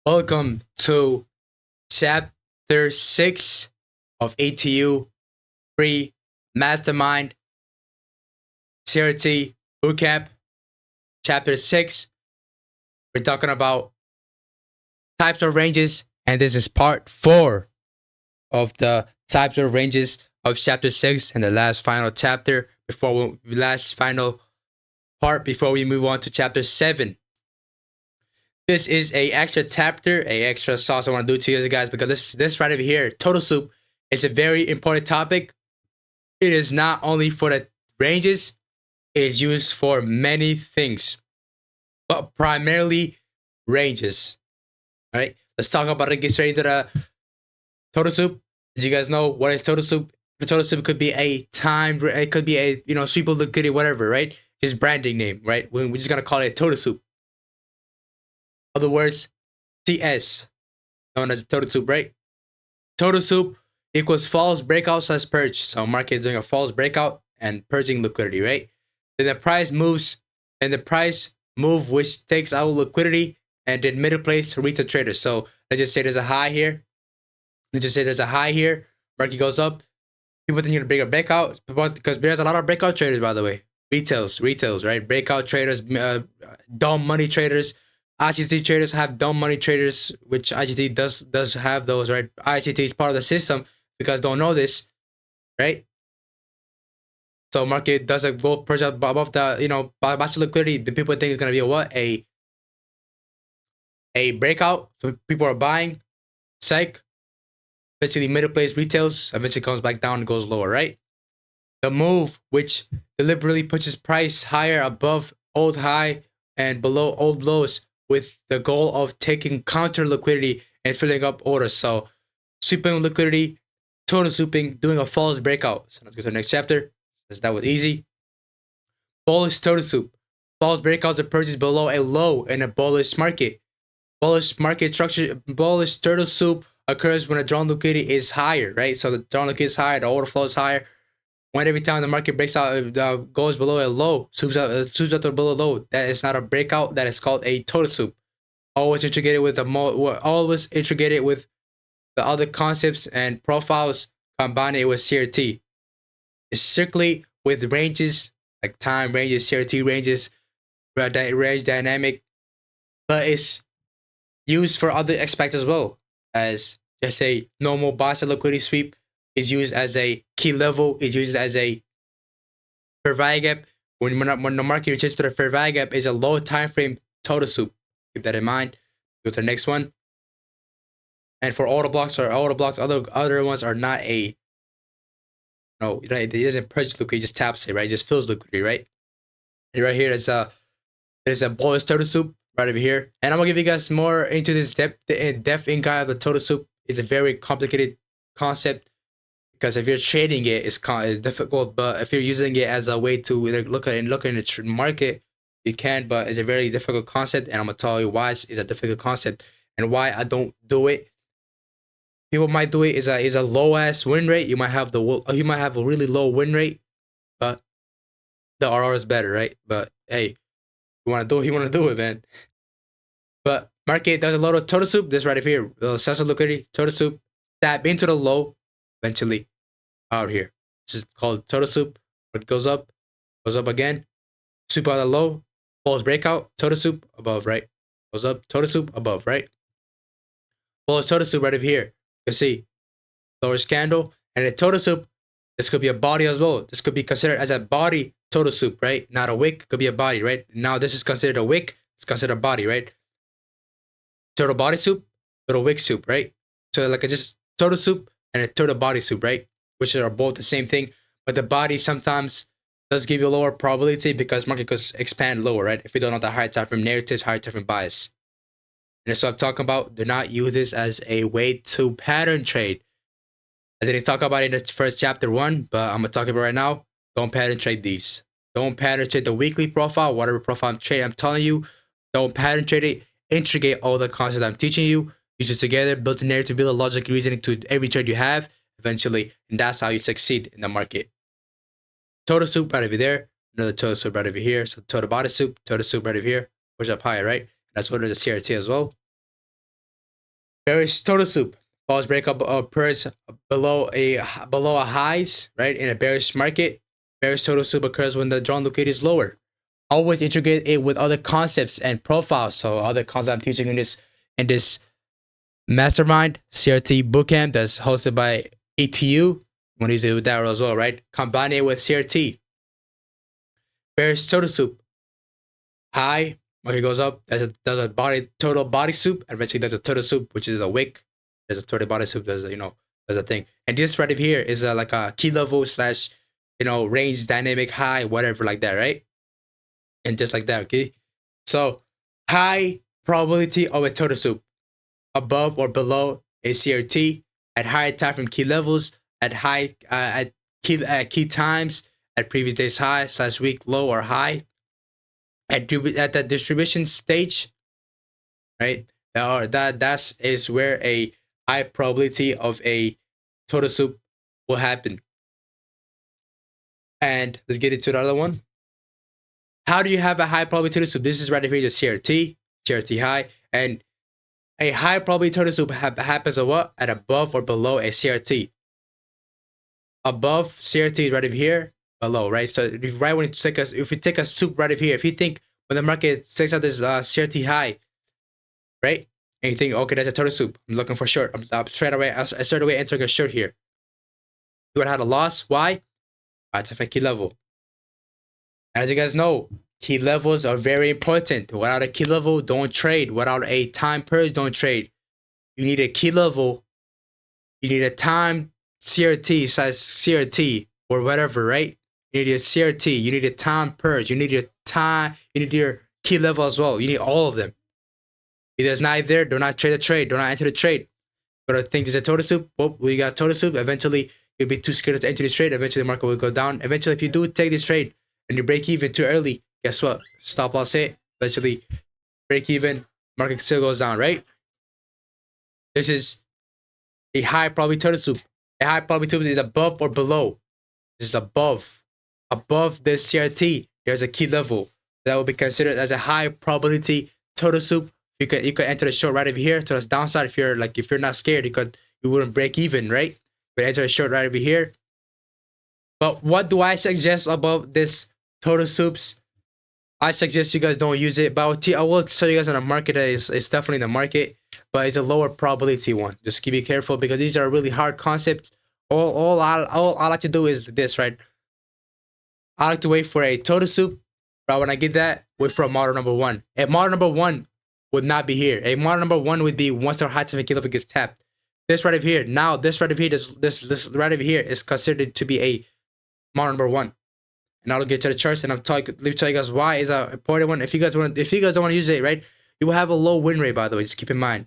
Welcome to Chapter 6 of ETU Free Mastermind CRT Bootcamp. Chapter 6, we're talking about types of ranges, and this is part 4 of the types of ranges of Chapter 6 and the last final chapter before we move on to Chapter 7. This is a extra chapter, a extra sauce I want to do to you guys because this right over here, total soup, is a very important topic. It is not only for the ranges, it is used for many things, but primarily ranges. All right, let's talk about it. Get straight into the total soup. As you guys know, what is total soup? The total soup could be a time, it could be a sweep of liquidity, whatever, right? Just branding name, right? We're just gonna call it total soup. Other words, TS, known as total soup, right? Total soup equals false breakout slash purge. So market is doing a false breakout and purging liquidity, right? Then the price moves, and the price move which takes out liquidity and then middle place to retail traders. So let's just say there's a high here. Market goes up. People think you're gonna bring a breakout because there's a lot of breakout traders, by the way. Retails, right? Breakout traders, dumb money traders. IGT traders have dumb money traders, which IGT does have those, right? IGT is part of the system because don't know this, right? So market doesn't go purge out above the batch liquidity. The people think it's gonna be a breakout. So people are buying, psych. Eventually middle place retails, eventually comes back down and goes lower, right? The move, which deliberately pushes price higher above old high and below old lows, with the goal of taking counter liquidity and filling up orders. So sweeping liquidity, total sweeping, doing a false breakout. So let's go to the next chapter. That was easy. Bullish total soup. False breakouts are purchased below a low in a bullish market. Bullish market structure, bullish turtle soup occurs when a drawn liquidity is higher, right? So the drawn liquidity is higher, the order flow is higher. When every time the market breaks out, goes below a low, swoops up to below low, that is not a breakout. That is called a total soup. Always integrated with the other concepts and profiles, combine it with CRT. It's strictly with ranges like time ranges, CRT ranges, range dynamic, but it's used for other aspects as well, as just a normal buy side liquidity sweep is used as a key level. It's used as a fair value gap. When the market reaches to the fair value gap, is a low time frame total soup. Keep that in mind. Go to the next one. And for auto blocks, other ones are not a no. It doesn't purchase liquidity, it just taps it, right? It just fills liquidity, right? And right here, there's a bullish total soup right over here, and I'm gonna give you guys more into this depth in guide of the total soup. It's a very complicated concept because if you're trading it, it's difficult. But if you're using it as a way to look in the market, you can. But it's a very difficult concept, and I'm gonna tell you why it's a difficult concept and why I don't do it. People might do it is a low ass win rate. You might have a really low win rate, but the RR is better, right? But hey, you want to do it, you want to do it, man. But market does a lot of total soup. This right up here, sensor liquidity, total soup, tap into the low, eventually out here. This is called total soup. It goes up again, soup out the low, falls breakout, total soup above, right? Goes up, total soup above, right? Falls total soup right up here. You see, lower candle, and a total soup. This could be a body as well. This could be considered as a body total soup, right? Not a wick, could be a body, right? Now this is considered a wick. It's considered a body, right? Total body soup, total wick soup, right? So like a just total soup and a total body soup, right? Which are both the same thing, but the body sometimes does give you a lower probability because market could expand lower, right? If you don't know the higher time frame narratives, higher time frame bias. And that's what I'm talking about. Do not use this as a way to pattern trade. I didn't talk about it in the first chapter 1, but I'm gonna talk about it right now. Don't pattern trade these. Don't pattern trade the weekly profile, whatever profile I'm telling you. Don't pattern trade it. Integrate all the concepts I'm teaching you. Use it together, build a narrative, build a logic reasoning to every trade you have eventually, and that's how you succeed in the market. Total soup right over there. Another total soup right over here. So total body soup right over here. Push up higher, right? That's what there's a CRT as well. Bearish total soup. Falls breakup occurs below a highs, right? In a bearish market, bearish total soup occurs when the drawn liquidity is lower. Always integrate it with other concepts and profiles. So other concepts I'm teaching in this Mastermind CRT Bootcamp that's hosted by ETU. You want to use it with that as well, right? Combine it with CRT. Bearish total soup. High, market goes up. There's a total body soup. And eventually there's a total soup, which is a wick. There's a total body soup. There's a thing. And this right here is like a key level slash, range dynamic high, whatever like that, right? And just like that, okay? So high probability of a total soup above or below a CRT at higher time from key levels at key times at previous day's high slash week low or high at the distribution stage, right? Or that is where a high probability of a total soup will happen. And let's get into the other one. How do you have a high probability total soup? This is right here, the CRT high, and a high probability total soup happens at what? At above or below a CRT. Above CRT is right over here, below, right? So right when if you take a soup right over here, if you think when the market takes out this CRT high, right? And you think, okay, that's a total soup. I'm looking for short. I'm straight away entering a short here. You would have had a loss. Why? It's a key level. As you guys know, key levels are very important. Without a key level, don't trade. Without a time purge, don't trade. You need a key level. You need a time CRT size CRT or whatever, right? You need a CRT. You need a time purge. You need your time. You need your key level as well. You need all of them. If there's not there, do not trade the trade. Do not enter the trade. But I think there's a total soup. Oh, we got total soup. Eventually, you'll be too scared to enter this trade. Eventually, the market will go down. Eventually, if you do take this trade and you break even too early, guess what? Stop loss hit. Eventually, break even. Market still goes down, right? This is a high probability total soup. A high probability is above or below. This is above the CRT. There's a key level that will be considered as a high probability total soup. You could enter the short right over here to the downside. If you're not scared, you wouldn't break even, right? You could enter a short right over here. But what do I suggest about this total soups? I suggest you guys don't use it. But I will show you guys on the market that it's definitely in the market, but it's a lower probability one. Just be careful because these are really hard concepts. All I like to do is this, right? I like to wait for a total soup. But when I get that, wait for a model number one. A model number one would not be here. A model number one would be once our high time key level gets tapped. This right over here. Now this right over here, this right over here is considered to be a model number one. And I'll get to the charts and let me tell you guys why is an important one. If you guys don't want to use it, right, you will have a low win rate, by the way. Just keep in mind.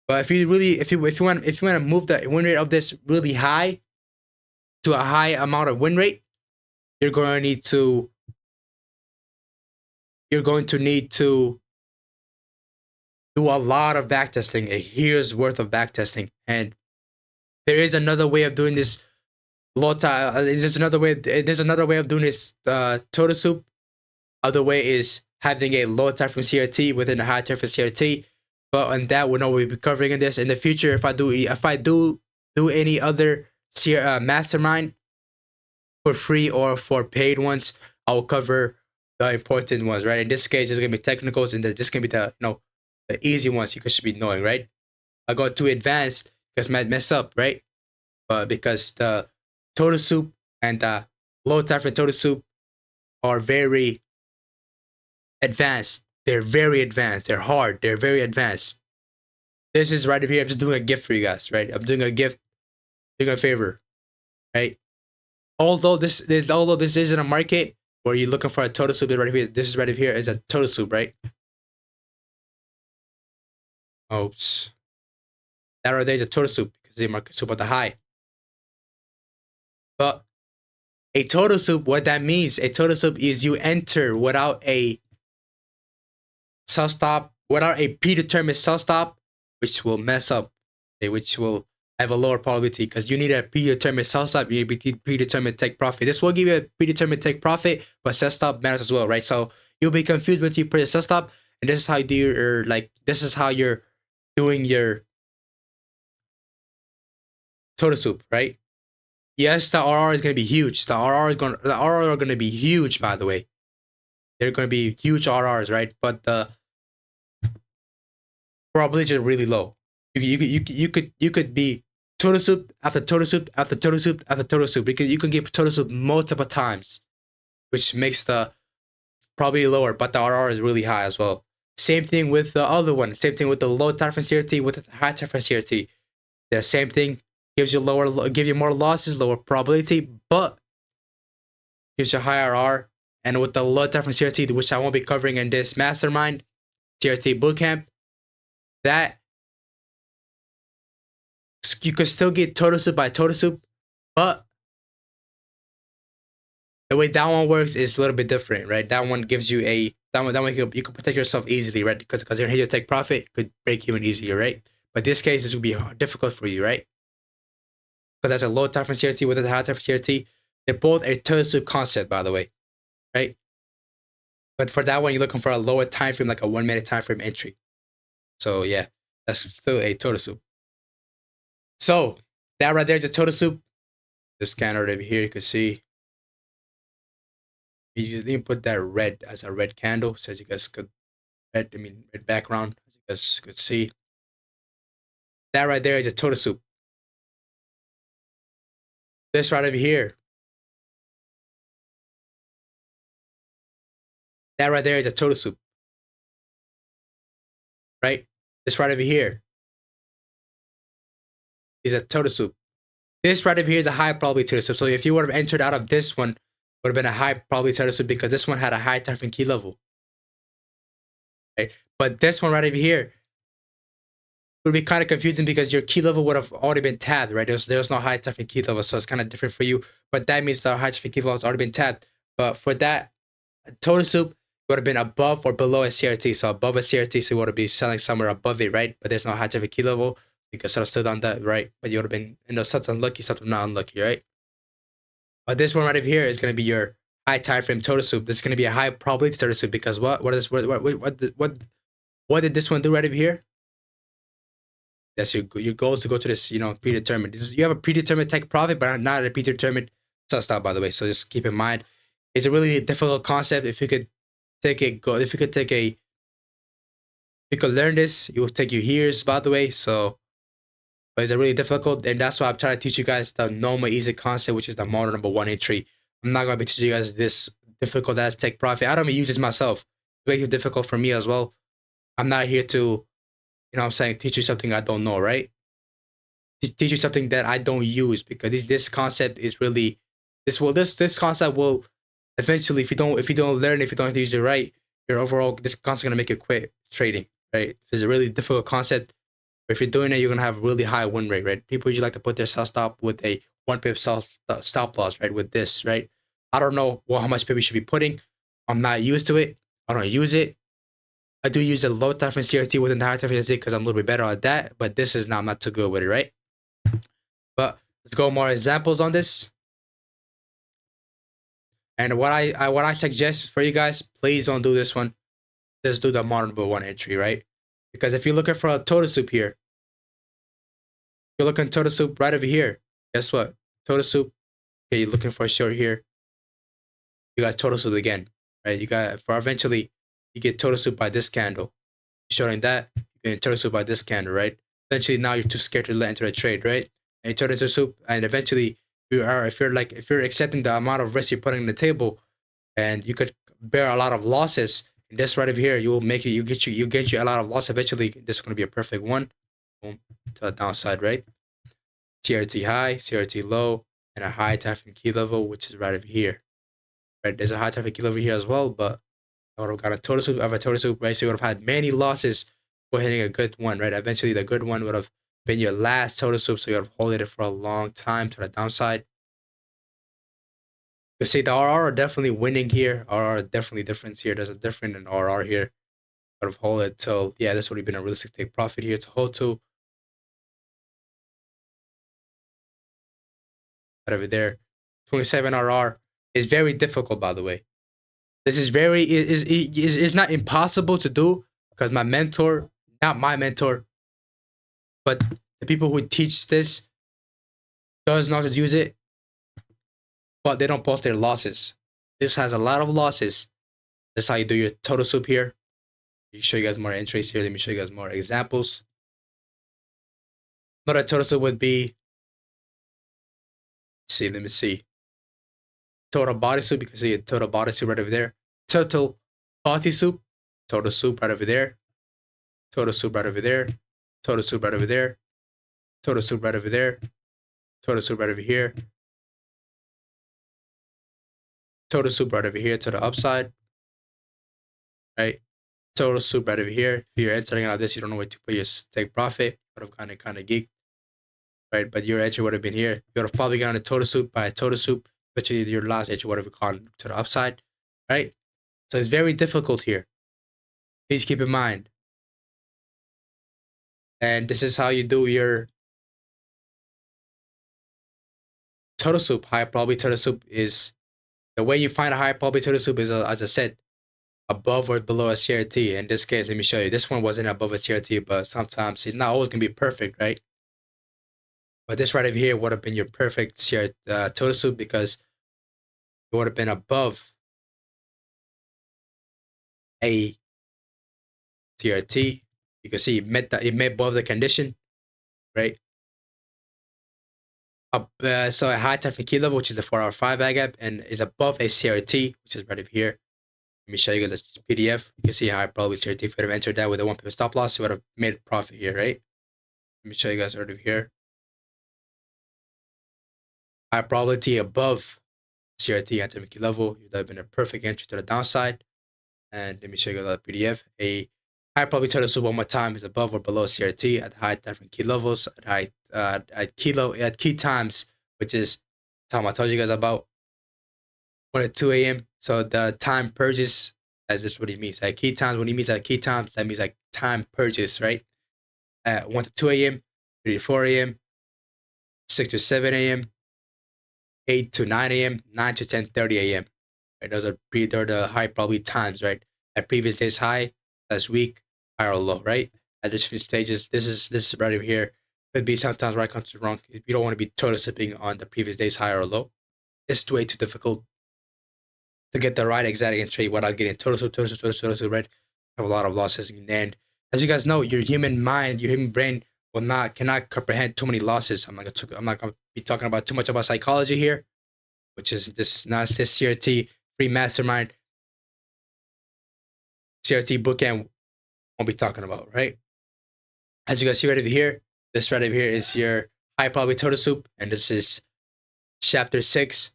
But if you want to move the win rate of this really high to a high amount of win rate, you're going to need to do a lot of backtesting, a year's worth of backtesting. And there is another way of doing this. There's another way of doing this total soup. Other way is having a low time from CRT within a high time from CRT. But on that, we'll be covering in this in the future. If I do any other mastermind for free or for paid ones, I'll cover the important ones, right? In this case, it's gonna be technicals, and this can be the the easy ones you should be knowing, right? I go too advanced because might mess up, right? But because the total soup and the low time for total soup are very advanced. They're very advanced. They're hard. They're very advanced. This is right over here. I'm just doing a gift for you guys, right? I'm doing a gift, doing a favor, right? Although this isn't a market where you're looking for a total soup, right here. This is right over here is a total soup, right? Oops. That right there is a total soup because the market soup at the high. But a total soup, what that means, a total soup is you enter without a sell stop, without a predetermined sell stop, which will mess up, which will have a lower probability because you need a predetermined sell stop, you need a predetermined take profit. This will give you a predetermined take profit, but sell stop matters as well, right? So you'll be confused when you put a sell stop, and this is how you do your, this is how you're doing your total soup, right? Yes, the RR is going to be huge. The RR are going to be huge, by the way. They're going to be huge RRs, right? But the probability is really low. You could be total soup after total soup after total soup after total soup, because you can get total soup multiple times, which makes the probability lower, but the RR is really high as well. Same thing with the other one. Same thing with the low tolerance CRT with the high tolerance CRT. The same thing, gives you more losses, lower probability, but gives you higher R. And with the low tolerance CRT, which I won't be covering in this Mastermind CRT Bootcamp, that you could still get total soup by total soup, but the way that one works is a little bit different, right? That one gives you that one you can protect yourself easily, right? Because your take profit could break even easier, right? But this case, this would be difficult for you, right? Because that's a low time for CRT with a high time for CRT. They're both a total soup concept, by the way, right? But for that one, you're looking for a lower time frame, like a 1 minute time frame entry. So yeah, that's still a total soup. So that right there is a total soup. The scanner over here, you can see. You just need to put that red as a red candle, so as you guys could red background, as you guys could see. That right there is a total soup. This right over here. That right there is a total soup. Right? This right over here is a total soup. This right over here is a high probability total soup. So if you would have entered out of this one, it would have been a high probability total soup because this one had a high time frame key level. Right? But this one right over here would be kind of confusing because your key level would have already been tabbed, right? There's no high time frame key level, so it's kind of different for you. But that means the high time frame key level has already been tabbed. But for that total soup, would have been above or below a CRT. So above a CRT, so you would be selling somewhere above it, right? But there's no high time frame key level. You could sort of still done that, right? But you would have been, something unlucky, something not unlucky, right? But this one right over here is going to be your high time frame total soup. This is going to be a high probability total soup because what did this one do right over here? That's your goal is to go to this, predetermined. You have a predetermined take profit, but not a predetermined sell stop, by the way. So just keep in mind, it's a really difficult concept. If you could learn this, it will take you years, by the way. So, but it's a really difficult, and that's why I'm trying to teach you guys the normal easy concept, which is the model number 1 entry. I'm not gonna be teaching you guys this difficult as take profit. I don't even use this myself. It's way too difficult for me as well. I'm not here to, teach you something I don't know, right? Teach you something that I don't use, because this concept is really this concept will eventually, if you don't learn, if you don't use it right, this concept is gonna make you quit trading, right? It's a really difficult concept. But if you're doing it, you're gonna have a really high win rate, right? People usually like to put their sell stop with a 1 pip stop loss, right? With this, right? I don't know how much pip you should be putting. I'm not used to it. I don't use it. I do use a low time frame CRT within the high time frame CRT because I'm a little bit better at that. But this is I'm not too good with it, right? But let's go more examples on this. And what I suggest for you guys, please don't do this one. Just do the model number 1 entry, right? Because if you're looking for a total soup here, you're looking total soup right over here. Guess what? Total soup. Okay, you're looking for a short here. You got total soup again, right? You got eventually you get total soup by this candle. Showing that you get total soup by this candle, right? Eventually now you're too scared to enter a trade, right? And you turn into soup, and eventually if you're accepting the amount of risk you're putting on the table, and you could bear a lot of losses. And this right over here, you get you a lot of loss. Eventually, this is going to be a perfect one. Boom, to the downside, right? CRT high, CRT low, and a high time frame key level, which is right over here. Right, there's a high time frame key level here as well, but I would have got a total soup of a total soup, right? So you would have had many losses for hitting a good one, right? Eventually, the good one would have been your last total soup, so you would have held it for a long time to the downside. You see, the RR are definitely winning here. RR definitely difference here. There's a different in RR here. Out of hold it till, yeah, this would have been a realistic take profit here to hold to. Right over there. 27 RR is very difficult, by the way. This is is not impossible to do because my mentor, not my mentor, But the people who teach this does not use it, but they don't post their losses. This has a lot of losses. That's how you do your total soup here. You show you guys more entries here. Let me show you guys more examples. Another total soup would be, let me see. Total body soup. You can see a total body soup right over there. Total body soup. Total soup right over there. Total soup right over there. Total soup right over there. Total soup right over there. Total soup right over here. Total soup right over here to the upside. Right? Total soup right over here. If you're entering out this, you don't know where to put your take profit. Would have kind of geeked. Right? But your entry would have been here. You would have probably gotten a total soup by a total soup. Especially your last entry would have gone to the upside. Right? So it's very difficult here. Please keep in mind. And this is how you do your total soup. High probability total soup is the way you find a high probability total soup is, as I said, above or below a CRT. In this case, let me show you. This one wasn't above a CRT, but sometimes it's not always gonna be perfect, right? But this right over here would have been your perfect CRT total soup because it would have been above a CRT. You can see it met above the condition, right? So a high time for key level, which is the 4-hour 5-hour gap, and is above a CRT, which is right over here. Let me show you guys the PDF. You can see how I probably CRT if I would have entered that with a 1 pip stop loss, you would have made a profit here, right? Let me show you guys right over here. High probability above CRT at the key level, you'd have been a perfect entry to the downside. And let me show you guys the PDF. A high probability total soup one more time is above or below CRT at high different key levels, at key times, which is the time I told you guys about. 1 at 2 a.m. So the time purges, that's just what he means. At key times, when he means at key times, that means like time purges, right? At 1 to 2 a.m., 3 to 4 a.m., 6 to 7 a.m., 8 to 9 a.m., 9 to 10:30 a.m. Right? Those are the high probability times, right? At previous day's high, last week, high or low, right? At different stages, this is right over here. Could be sometimes right comes wrong. You don't want to be total sipping on the previous day's high or low. It's way too difficult to get the right exact entry without getting total, right? Have a lot of losses. And as you guys know, your human mind, your human brain cannot comprehend too many losses. I'm not gonna be talking about too much about psychology here, which is this CRT free mastermind CRT bootcamp won't be talking about, right? As you guys see right over here, this right over here is your high probability total soup, and this is chapter 6,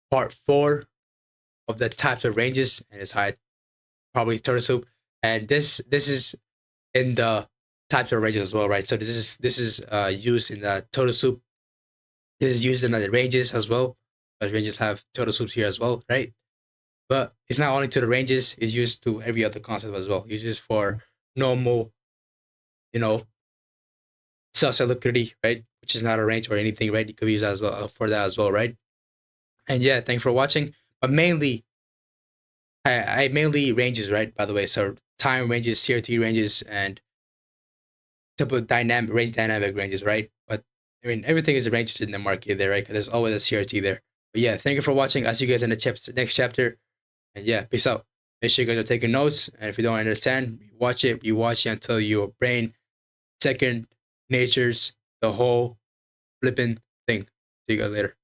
part 4 of the types of ranges, and it's high probability total soup. And this is in the types of ranges as well, right? So this is used in the total soup. This is used in the ranges as well. Because ranges have total soups here as well, right? But it's not only to the ranges, it's used to every other concept as well. It's used for normal, sell liquidity, right? Which is not a range or anything, right? You could use that as well for that as well, right? And yeah, thanks for watching. But mainly, I mainly ranges, right? By the way, so time ranges, CRT ranges, and typical range dynamic ranges, right? But I mean, everything is ranges in the market there, right? Because there's always a CRT there. But yeah, thank you for watching. I'll see you guys in the next chapter. And yeah, peace out. Make sure you guys are taking notes. And if you don't understand, watch it. You watch it until your brain second natures the whole flipping thing. See you guys later.